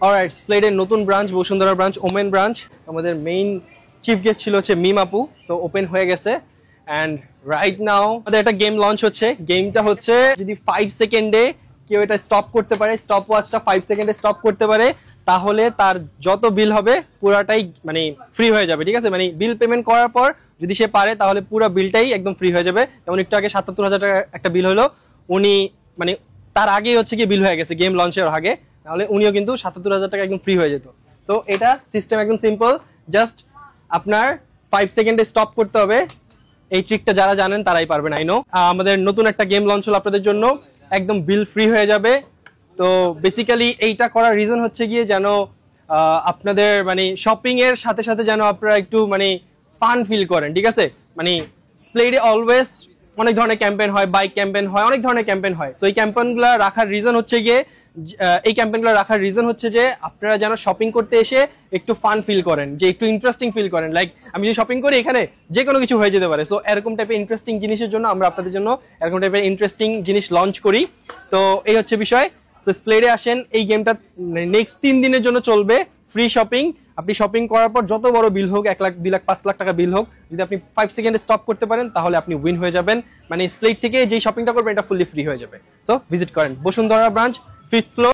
Alright, স্প্লেডের নতুন branch Bashundhara branch, women branch. আমাদের main chief guest ছিল হচ্ছে মিম আপু। সো ওপেন হয়ে গেছে অ্যান্ড রাইট নাও আমাদের একটা গেম লঞ্চ হচ্ছে। গেমটা হচ্ছে যদি 5 সেকেন্ডে কেউ এটা স্টপ করতে পারে, স্টপ ওয়াচটা 5 সেকেন্ডে স্টপ করতে পারে, তাহলে তার যত বিল হবে পুরাটাই মানে ফ্রি হয়ে যাবে। ঠিক আছে, মানে বিল পেমেন্ট করার পর যদি সে পারে তাহলে পুরো বিলটাই একদম ফ্রি হয়ে যাবে। যেমন একটু আগে 77,000 টাকা একটা বিল হলো, উনি মানে তার আগেই হচ্ছে কি বিল হয়ে গেছে গেম লঞ্চের আগে, তাহলে উনিও কিন্তু 77,000 টাকা একদম ফ্রি হয়ে যেত। তো এটা সিস্টেম একদম সিম্পল, জাস্ট আপনার 5 সেকেন্ডে স্টপ করতে হবে। এই ট্রিকটা যারা জানেন তারাই পারবেন, আই নো। আমাদের নতুন একটা গেম লঞ্চ হলো আপনাদের জন্য, একদম বিল ফ্রি হয়ে যাবে। তো বেসিক্যালি এইটা করার রিজন হচ্ছে গিয়ে যেন আপনাদের মানে শপিং এর সাথে সাথে যেন আপনারা একটু মানে ফান ফিল করেন। ঠিক আছে, মানে স্প্লেডে অলওয়েজ অনেক ধরনের ক্যাম্পেইন হয়, বাইক ক্যাম্পেইন হয়, অনেক ধরনের ক্যাম্পেইন হয়। সো এই ক্যাম্পেইনগুলো রাখার রিজন হচ্ছে গিয়ে যে আপনারা যেন শপিং করতে এসে একটু ফান ফিল করেন, যে একটু ইন্টারেস্টিং ফিল করেন। লাইক আমি যদি শপিং করি এখানে যে কোনো কিছু হয়ে যেতে পারে। সো এরকম টাইপের ইন্টারেস্টিং জিনিসের জন্য আমরা আপনাদের জন্য এরকম টাইপের ইন্টারেস্টিং জিনিস লঞ্চ করি। তো এই হচ্ছে বিষয়। সো স্প্লেডে আসেন, এই গেমটা নেক্সট 3 দিনের জন্য চলবে, ফ্রি শপিং। আপনি শপিং করার পর যত বড় বিল হোক, 1 লাখ 2 লাখ 5 লাখ টাকা বিল হোক, যদি আপনি 5 সেকেন্ডে স্টপ করতে পারেন তাহলে আপনি উইন হয়ে যাবেন। মানে স্প্লেড থেকে যেই শপিংটা করবেন এটা ফুললি ফ্রি হয়ে যাবে। সো ভিজিট করেন বসুন্ধরা ব্রাঞ্চ 5th ফ্লোর।